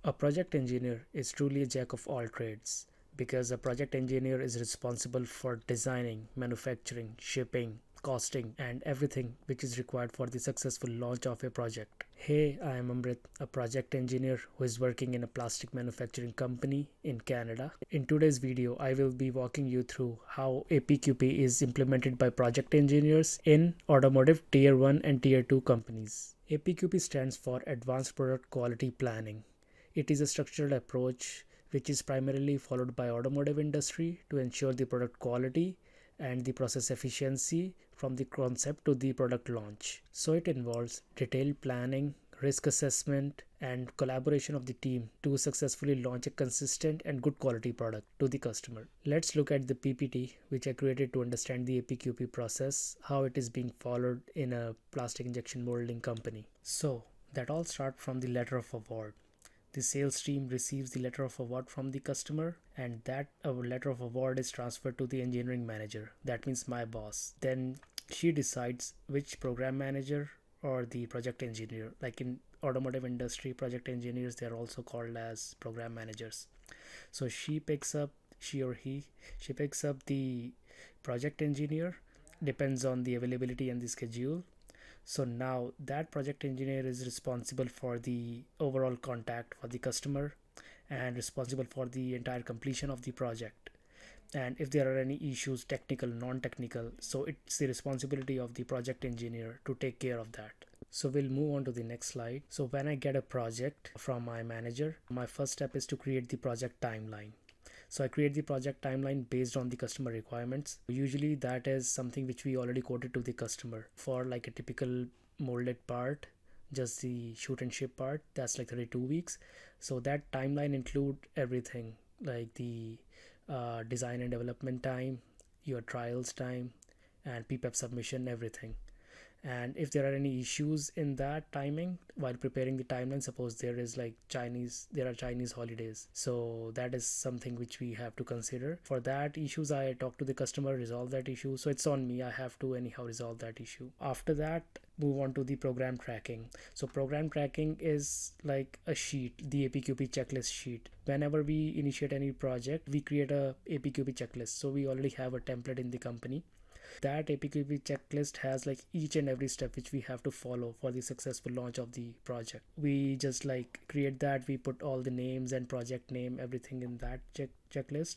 A project engineer is truly a jack of all trades because a project engineer is responsible for designing, manufacturing, shipping, costing, and everything which is required for the successful launch of a project. Hey, I am Amrit, a project engineer who is working in a plastic manufacturing company in Canada. In today's video, I will be walking you through how APQP is implemented by project engineers in automotive Tier 1 and Tier 2 companies. APQP stands for Advanced Product Quality Planning. It is a structured approach which is primarily followed by automotive industry to ensure the product quality and the process efficiency from the concept to the product launch. So it involves detailed planning, risk assessment, and collaboration of the team to successfully launch a consistent and good quality product to the customer. Let's look at the PPT which I created to understand the APQP process, how it is being followed in a plastic injection molding company. So that all start from the letter of award. The sales team receives the letter of award from the customer, and that letter of award is transferred to the engineering manager. That means my boss. Then she decides which program manager or the project engineer. Like in automotive industry, project engineers, they are also called as program managers. So she or she picks up the project engineer, depends on the availability and the schedule. So now that project engineer is responsible for the overall contact for the customer and responsible for the entire completion of the project. And if there are any issues, technical, non-technical, so it's the responsibility of the project engineer to take care of that. So we'll move on to the next slide. So when I get a project from my manager, my first step is to create the project timeline. So I create the project timeline based on the customer requirements. Usually that is something which we already quoted to the customer. For like a typical molded part, just the shoot and ship part, that's like 32 weeks. So that timeline include everything like the design and development time, your trials time, and PPAP submission, everything. And if there are any issues in that timing while preparing the timeline, suppose there are Chinese holidays, so that is something which we have to consider. For that issues, I talk to the customer, resolve that issue, so it's on me, I have to anyhow resolve that issue. After that, move on to the program tracking. So program tracking is like a sheet, the APQP checklist sheet. Whenever we initiate any project, we create a APQP checklist, so we already have a template in the company. That APQP checklist has like each and every step which we have to follow for the successful launch of the project. We just like create that, we put all the names and project name, everything in that checklist.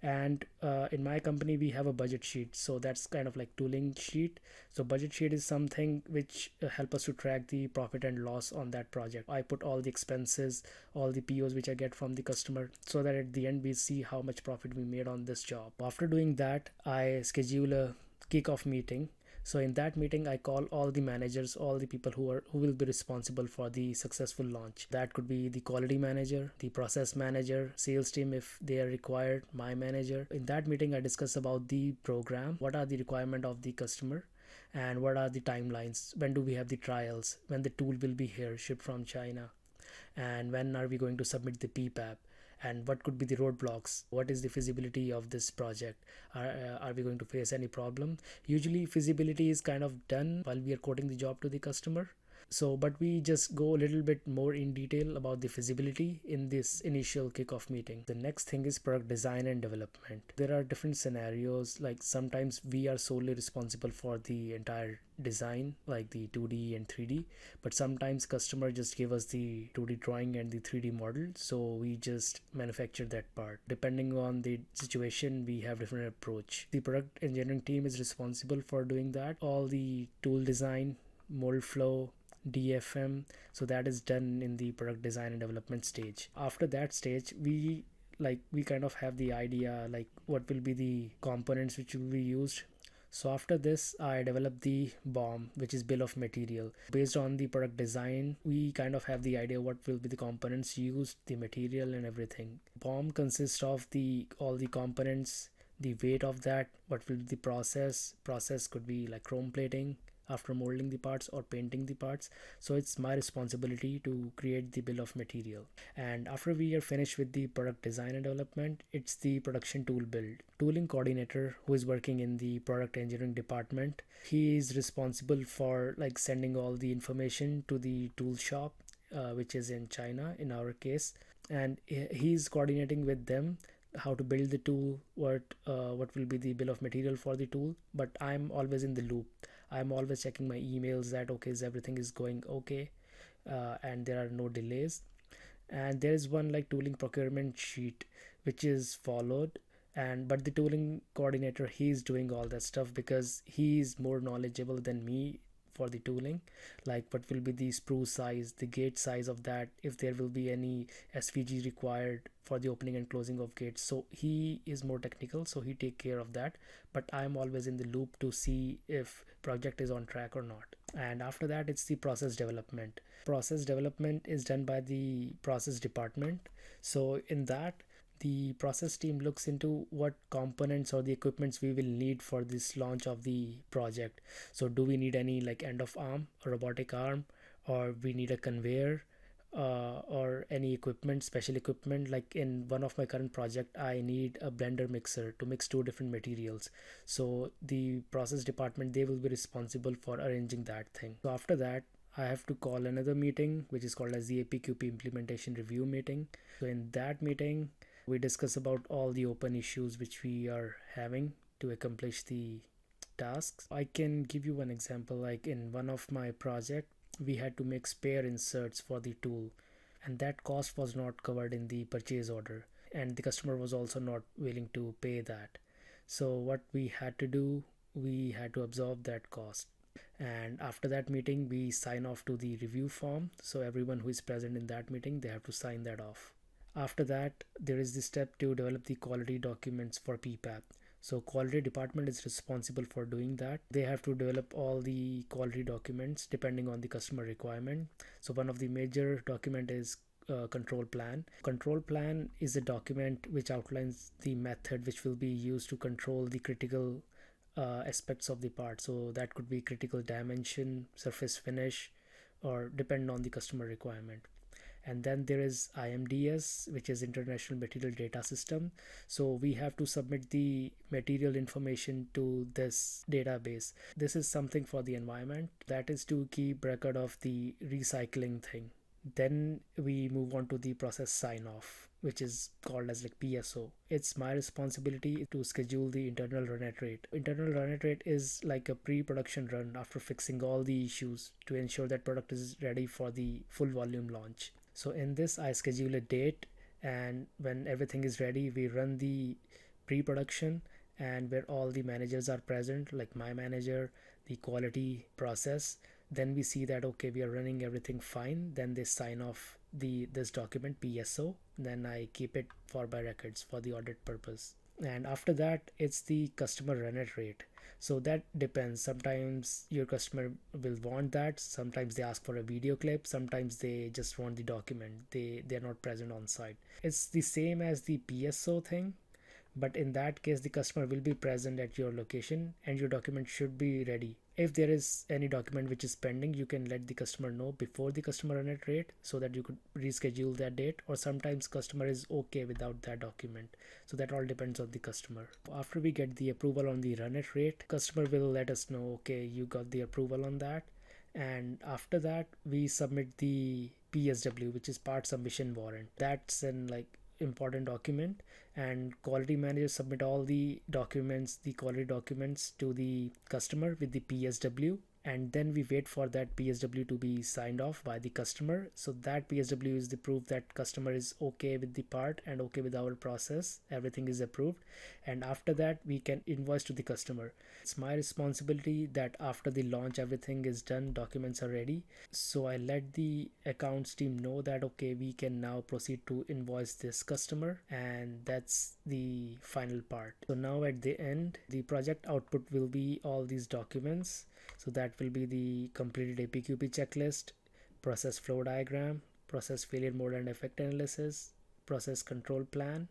And in my company we have a budget sheet, so that's kind of like tooling sheet. So budget sheet is something which help us to track the profit and loss on that project. I put all the expenses, all the POs which I get from the customer, so that at the end we see how much profit we made on this job. After doing that, I schedule a kickoff meeting. So in that meeting, I call all the managers, all the people who will be responsible for the successful launch. That could be the quality manager, the process manager, sales team if they are required, my manager. In that meeting, I discuss about the program, what are the requirement of the customer, and what are the timelines. When do we have the trials? When the tool will be here, shipped from China, and when are we going to submit the PPAP? And what could be the roadblocks, what is the feasibility of this project, are we going to face any problem. Usually feasibility is kind of done while we are quoting the job to the customer. So but we just go a little bit more in detail about the feasibility in this initial kickoff meeting. The next thing is product design and development. There are different scenarios, like sometimes we are solely responsible for the entire design, like the 2D and 3D, but sometimes customer just give us the 2D drawing and the 3D model, so we just manufacture that part. Depending on the situation, we have different approach. The product engineering team is responsible for doing that, all the tool design, mold flow, DFM, so that is done in the product design and development stage. After that stage, we kind of have the idea like what will be the components which will be used. So after this, I develop the BOM, which is bill of material. Based on the product design, we kind of have the idea what will be the components used, the material and everything. BOM consists of all the components, the weight of that, what will be the process. Process could be like chrome plating after molding the parts or painting the parts. So it's my responsibility to create the bill of material. And after we are finished with the product design and development, it's the production tool build. Tooling coordinator who is working in the product engineering department, he is responsible for like sending all the information to the tool shop which is in China in our case, and he's coordinating with them how to build the tool, what will be the bill of material for the tool. But I'm always in the loop. I'm always checking my emails that okay, is everything is going okay, and there are no delays. And there is one like tooling procurement sheet which is followed, and but the tooling coordinator, he's doing all that stuff because he's more knowledgeable than me for the tooling, like what will be the sprue size, the gate size of that, if there will be any SVG required for the opening and closing of gates. So he is more technical, so he take care of that, but I'm always in the loop to see if project is on track or not. And after that, it's the process development. Process development is done by the process department. So in that, the process team looks into what components or the equipments we will need for this launch of the project. So do we need any like end of arm, a robotic arm, or we need a conveyor, or any equipment, special equipment. Like in one of my current project, I need a blender mixer to mix two different materials. So the process department, they will be responsible for arranging that thing. So after that, I have to call another meeting which is called as the APQP implementation review meeting. So in that meeting, we discuss about all the open issues which we are having to accomplish the tasks. I can give you one example. Like in one of my project, we had to make spare inserts for the tool, and that cost was not covered in the purchase order, and the customer was also not willing to pay that. So what we had to do, we had to absorb that cost. And after that meeting, we sign off to the review form. So everyone who is present in that meeting, they have to sign that off. After that, there is the step to develop the quality documents for PPAP. So quality department is responsible for doing that. They have to develop all the quality documents depending on the customer requirement. So one of the major document is control plan. Control plan is a document which outlines the method which will be used to control the critical aspects of the part. So that could be critical dimension, surface finish, or depend on the customer requirement. And then there is IMDS, which is International Material Data System. So we have to submit the material information to this database. This is something for the environment, that is to keep record of the recycling thing. Then we move on to the process sign off, which is called as like PSO. It's my responsibility to schedule the internal run at rate. Internal run at rate is like a pre-production run after fixing all the issues to ensure that product is ready for the full volume launch. So in this, I schedule a date, and when everything is ready, we run the pre-production, and where all the managers are present, like my manager, the quality process. Then we see that okay, we are running everything fine. Then they sign off this document PSO. Then I keep it for my records for the audit purpose. And after that, it's the customer run at rate. So that depends. Sometimes your customer will want that, sometimes they ask for a video clip, sometimes they just want the document, they're not present on site. It's the same as the PSO thing, but in that case the customer will be present at your location and your document should be ready. If there is any document which is pending, you can let the customer know before the customer run at rate so that you could reschedule that date, or sometimes customer is okay without that document. So that all depends on the customer. After we get the approval on the run at rate, customer will let us know okay, you got the approval on that. And after that, we submit the PSW, which is part submission warrant. That's an like important document, and quality managers submit all the documents, the quality documents, to the customer with the PSW, and then we wait for that PSW to be signed off by the customer. So that PSW is the proof that customer is okay with the part and okay with our process, everything is approved. And after that, we can invoice to the customer. It's my responsibility that after the launch everything is done, documents are ready, so I let the accounts team know that okay, we can now proceed to invoice this customer, and that's the final part. So now at the end, the project output will be all these documents. So that will be the completed APQP checklist, process flow diagram, process failure mode and effect analysis, process control plan,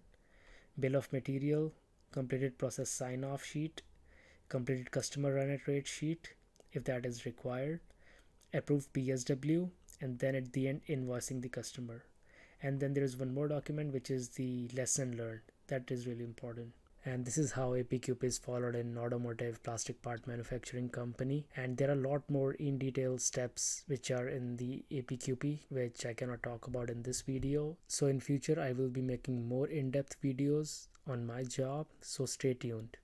bill of material, completed process sign off sheet, completed customer run at rate sheet if that is required, approved PSW, and then at the end invoicing the customer. And then there is one more document which is the lesson learned. That is really important. And this is how APQP is followed in automotive plastic part manufacturing company. And there are a lot more in detail steps which are in the APQP, which I cannot talk about in this video. So in future I will be making more in-depth videos on my job, so stay tuned.